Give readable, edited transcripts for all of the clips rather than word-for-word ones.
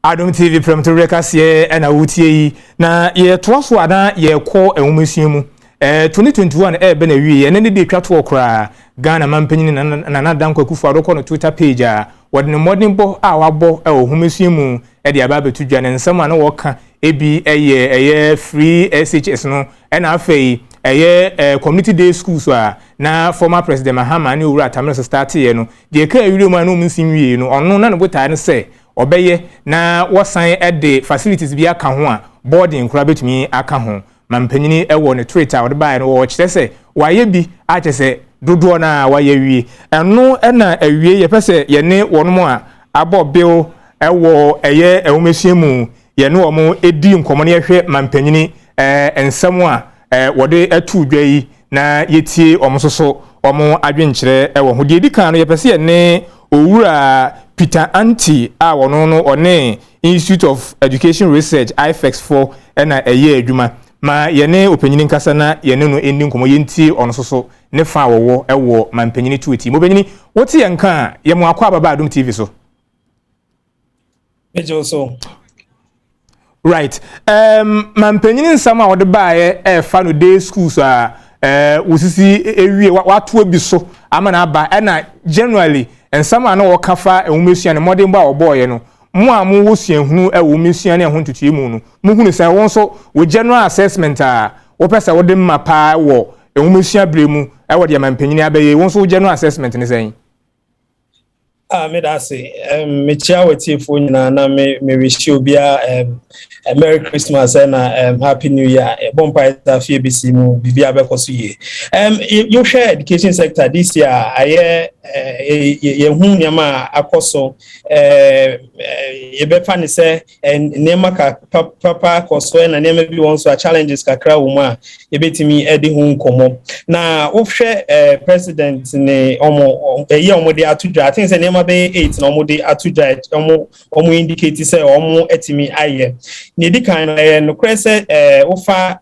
Adom TV Premto Rekasiye na wutie na ye toaso ada ye kɔ enwomesuo mu 2021 be na wie ne de twa to okra Ghana mampanyin na Dankwa Akufo-Addo kɔ no Twitter page a wɔde ne modern bo a wabɔ homesuo mu de aba betu dwa ne nsɛm a na wɔka ebi eye free SHS no na afei community day schools na former president Mahama ne owura Tamil start ye no de ka awire mu na omunsin wie no ɔno na ne botae ne sɛ obeye na wasan de facilities bi aka ho a boarding kura betumi aka ho mampanyini ewo ne Twitter wo de bae no wo kyerɛ sɛ waye bi a kyerɛ sɛ dodo na waye wie ɛno na awie ye pɛ ye ne wɔnom a abɔ bill ewo ewomesua mu ye ne wɔn edi nkɔmɔ ne hwɛ mampanyini ensɛm a wɔde atu dwa yi na yetie wɔn soso wɔn adwenkyerɛ ewo ho de di kan no ye pɛ ye ne owura Peter Anti a wono no one Institute of Education Research IFEX4 na adwuma ma yene opanyini nkasa na yene no endi nkomo yenti ono soso ne fa wowo ewo mampanyini tueti mobanyini wote yanka ye mo akwa baba Adom TV so ejo so right mampanyini nsama wode baaye fa no day schools a wosisi ewie watu obi so ama na aba na generally ensama na wokafa ewumesua ne modern ba oboye no mo a mo wosua hunu ewumesua ne ho ntutu mu no mo hunu sai won so wo general assessment a wo pesa wo de mapa wo ewumesua bremu e wo de mampanyini abaye won so general assessment ne sai me da say me chia wati fo nyina na me wish obia Merry Christmas and Happy New Year. Bonpai Tafie BC mu bibia bekoso ye. You share education sector this year aye ye hu nyama akoso ye befa ne se nema ka papa akoso na nema bi won so challenges kakra wo mu a ye betimi edi hu nkomo. Na wo share president ne omo ye omo de atudwa I think say nema be 8 na omo de atudwa omo indicate say omo etimi aye Nidi kind no krese ofa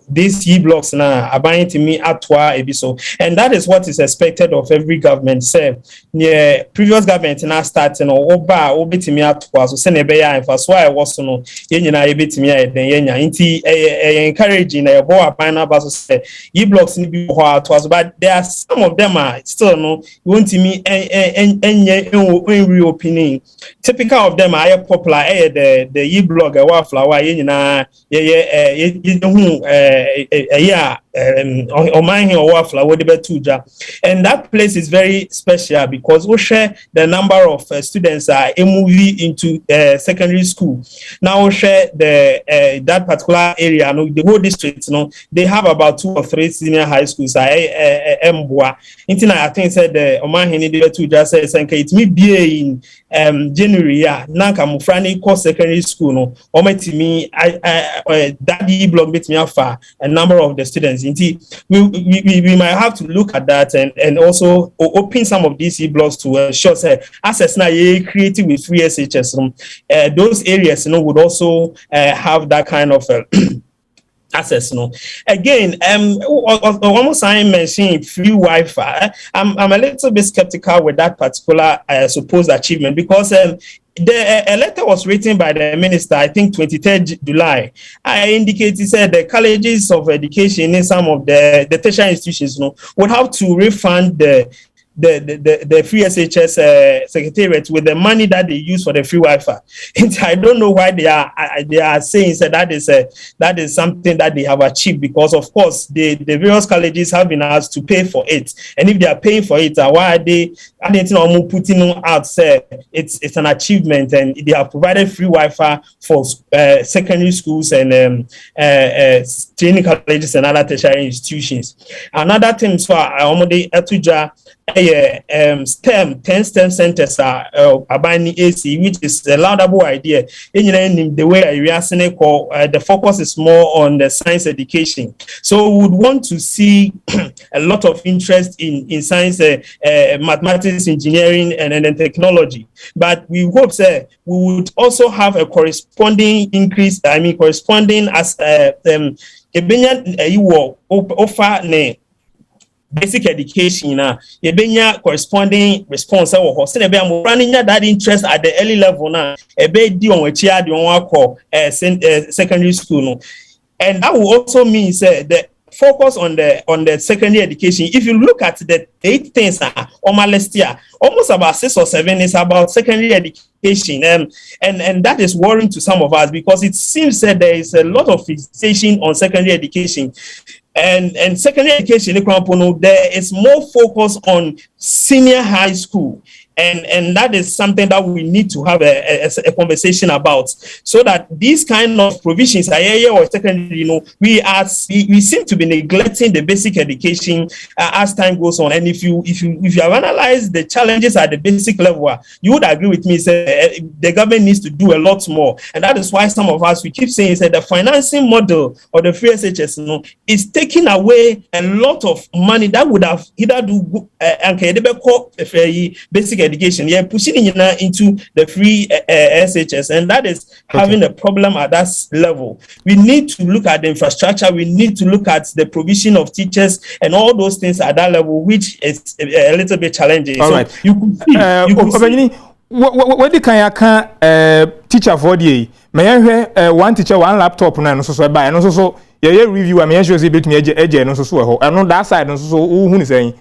these blocks na abayin to me atwa ebiso and that is what is expected of every government say near previous government na starting oba obetimi atwa so se na be ya so I was no ye nyina ye betimi ya den ye nya nti encouraging na ebo aban na ba so say blocks ni bi ho atwa so but there are some of them are still no you want me enye reopening typical of them are popular the blog wa flower ye nyina ye hu oman here wa flower de betuja and that place is very special because we share the number of students are moving into secondary school now we share the that particular area no the whole district no they have about 2 or 3 senior high schools emboa intina I think said the oman here de betuja say it me be in January ya nanka mufrani ko secondary school no ometimi that block bit me afa a number of the students we might have to look at that and also open some of these blocks to ensure access na ye creative with free SHS those areas would also have that kind of access no again almost I mentioned free Wi-Fi I'm a little bit skeptical with that particular supposed achievement because a letter was written by the minister, I think 23rd July. I indicated said the colleges of education in some of the tertiary institutions would have to refund the free SHS secretariat with the money that they use for the free Wi-Fi. And I don't know why they are saying that is something that they have achieved because of course the various colleges have been asked to pay for it, and if they are paying for it, why are they putting out say it's an achievement and they have provided free Wi-Fi for secondary schools and training colleges and other tertiary institutions. Another thing so Omode Etuja STEM 10 STEM centers are abani AC, which is a laudable idea. In the way we are saying the focus is more on the science education. So we would want to see a lot of interest in science, mathematics, engineering, and then technology. But we hope that we would also have a corresponding increase. corresponding as offer basic education na yebenya corresponding response wo ho se na be amofra nya that interest at the early level na e be di on wachi ade on akọ secondary school no. And that will also mean say the focus on the secondary education. If you look at the 8 things on my list here, almost about 6 or 7 is about secondary education, and that is worrying to some of us because it seems that there is a lot of fixation on secondary education. And secondary education, there is more focus on senior high school. And that is something that we need to have a conversation about, so that these kind of provisions, or secondary, we seem to be neglecting the basic education as time goes on. And if you have analyzed the challenges at the basic level, you would agree with me. Say the government needs to do a lot more, and that is why some of us we keep saying that the financing model of the free SHS, is taking away a lot of money that would have either do basic education, pushing into the free SHS, and that is having a problem at that level. We need to look at the infrastructure, we need to look at the provision of teachers and all those things at that level, which is a little bit challenging. All right. You could see what the kind teacher for the one teacher, one laptop, and so buy, and so review. I mean, sure see between edge and so and on that side, and so who is saying.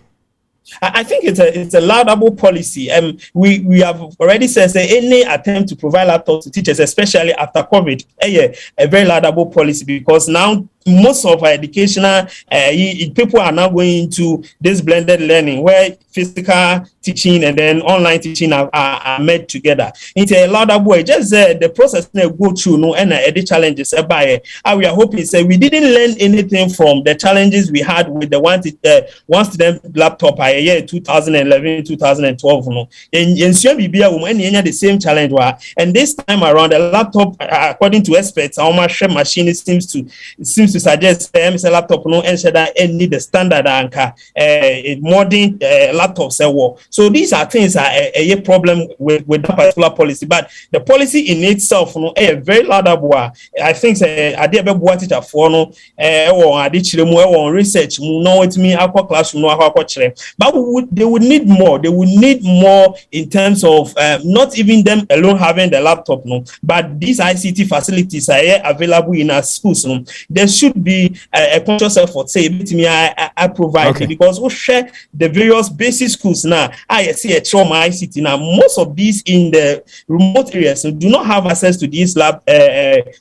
I think it's a laudable policy. We have already said any attempt to provide laptops to teachers, especially after COVID, a very laudable policy, because now most of our educational people are now going into this blended learning where physical teaching and then online teaching are made together. It's a laudable way. Just the process they go through, and the challenges. We are hoping we didn't learn anything from the challenges we had with the one student laptop year 2011, 2012. And the same challenge. And this time around, the laptop, according to experts, our machine seems to suggest MSL laptop need the standard anchor modern laptops. So these are things a problem with that particular policy, but the policy in itself a very laudable. I think I did a teacher for or research with me classroom but they would need more. They would need more in terms of not even them alone having the laptop, but these ICT facilities are available in our schools. There should be a conscious effort. Say, I provide it, because we share the various basic schools now. I see a trauma ICT now. Most of these in the remote areas do not have access to these lab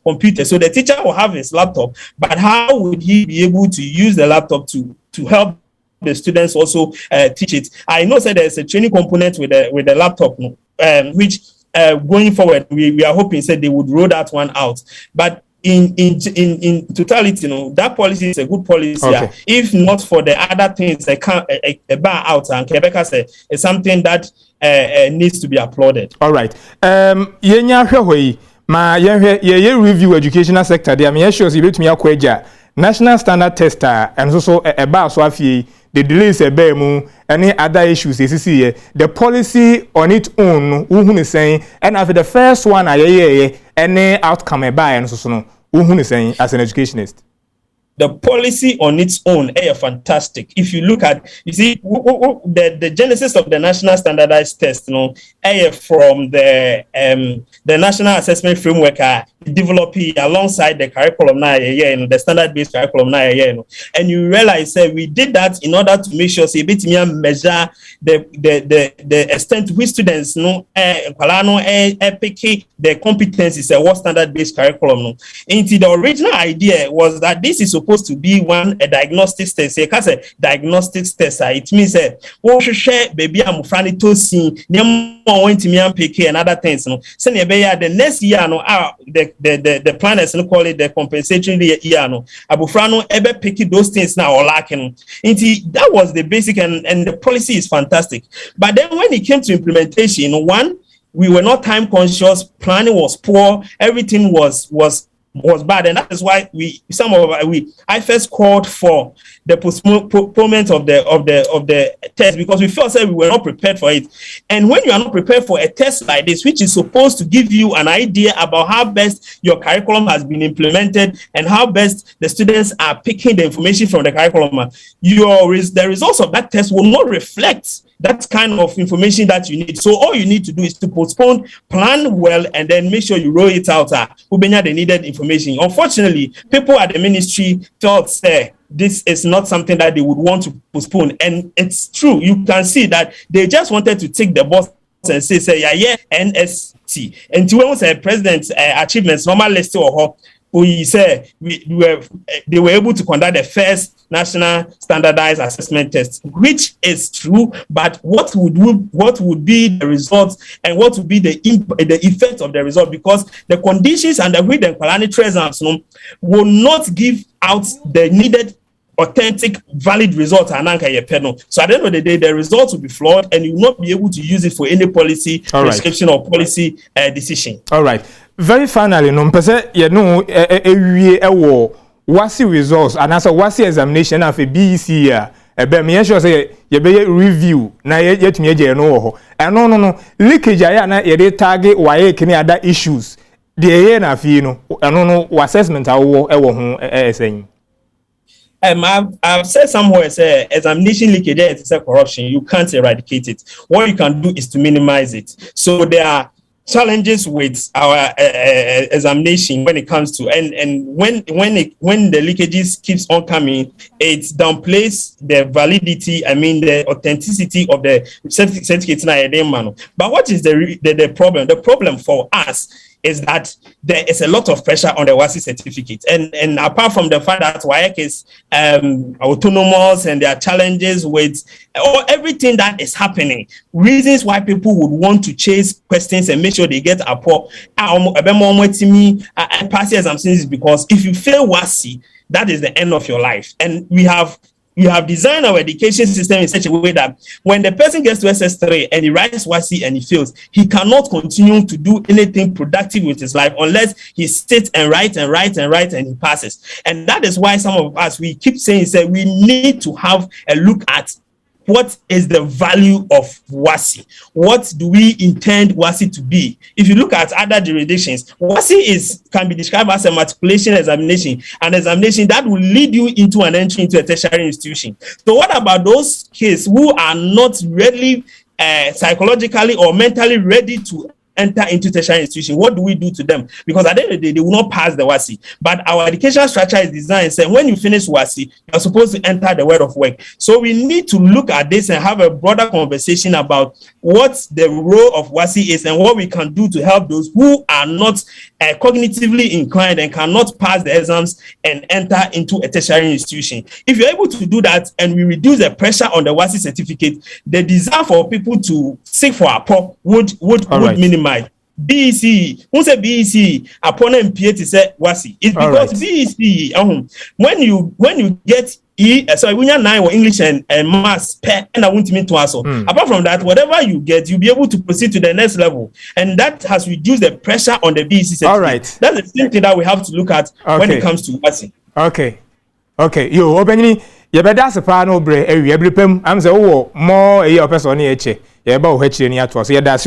computers. So the teacher will have his laptop, but how would he be able to use the laptop to help the students also teach it? I know that there's a training component with the laptop, which going forward we are hoping that they would roll that one out. But in totality, that policy is a good policy. If not for the other things, they can't bar out, and Quebec say it's something that needs to be applauded. All right. Ma review educational sector. There, me sure you bet me akweja national standard tester and so about so afie the delays any other issues the policy on its own who is saying, and after the first one any outcome and so who is saying as an educationist. The policy on its own is fantastic. If you look at, you see, the genesis of the national standardized test, from the national assessment framework developed alongside the curriculum now, the standard-based curriculum now, and you realize we did that in order to make sure measure the extent to which students pick the competencies what standard-based curriculum. Into the original idea was that this is supposed to be a diagnostic test. Because a diagnostic test, it means we should share baby I'm franny to see and other things. So the next year, the planners call it the compensatory year. Abufrano ever pick those things now or lacking. That was the basic, and the policy is fantastic. But then when it came to implementation, we were not time conscious, planning was poor, everything was was bad, and that is why I first called for the postponement of the test, because we felt that we were not prepared for it. And when you are not prepared for a test like this, which is supposed to give you an idea about how best your curriculum has been implemented and how best the students are picking the information from the curriculum, the results of that test will not reflect that kind of information that you need. So all you need to do is to postpone, plan well, and then make sure you roll it out. The needed information. Unfortunately, people at the ministry felt this is not something that they would want to postpone, and it's true. You can see that they just wanted to take the boss and say yeah NST. And to when say president's achievements normal list or we say they were able to conduct the first national standardized assessment test, which is true, but what would be the results and what would be the effect of the result, because the conditions and the way the parliamentary exams will not give out the needed authentic valid result. So at the end of the day, the results will be flawed and you will not be able to use it for any policy prescription or policy decision. All right. Very finally, no mpese ye no ewie ewo wasi results and as a wasi examination of a BEC ya ebe me sure say ye be review na ye tumi eje no ho no leakage ya na ye dey target waye kini other issues de ye na fi no no assessment awo ewo ho esenyi. I've said somewhere, say examination leakage is a corruption. You can't eradicate it. What you can do is to minimize it. So there are challenges with our examination when it comes to and when the leakages keeps on coming, it downplays the validity, the authenticity of the certificates. But what is the problem? The problem for us is that there is a lot of pressure on the WASSCE certificate. And apart from the fact that WAEC is autonomous and there are challenges with everything that is happening, reasons why people would want to chase questions and make sure they get a pass exams is because if you fail WASSCE, that is the end of your life. And we have designed our education system in such a way that when the person gets to SS3 and he writes WASSCE and he fails, he cannot continue to do anything productive with his life unless he sits and writes and he passes. And that is why some of us, we keep saying we need to have a look at what is the value of WASSCE? What do we intend WASSCE to be? If you look at other jurisdictions, WASSCE can be described as a matriculation examination, an examination that will lead you into an entry into a tertiary institution. So what about those kids who are not really psychologically or mentally ready to enter into tertiary institution? What do we do to them? Because at the end of the day, they will not pass the WASSCE. But our educational structure is designed saying when you finish WASSCE, you're supposed to enter the world of work. So we need to look at this and have a broader conversation about what the role of WASSCE is and what we can do to help those who are not cognitively inclined and cannot pass the exams and enter into a tertiary institution. If you're able to do that and we reduce the pressure on the WASSCE certificate, the desire for people to seek for a POP would minimize. BEC, who say BEC upon MPA to say WASSCE? It's because BEC when you get when you're 9 or English and maths and I want to mean to also. Apart from that, whatever you get, you'll be able to proceed to the next level, and that has reduced the pressure on the BEC certificate. All right, that's the same thing that we have to look at when it comes to WASSCE. Okay. Yo, openly, you better supply no bre. Every pem. I'm say, oh, more a person eche. You better hear ni atwa. So yeah, that's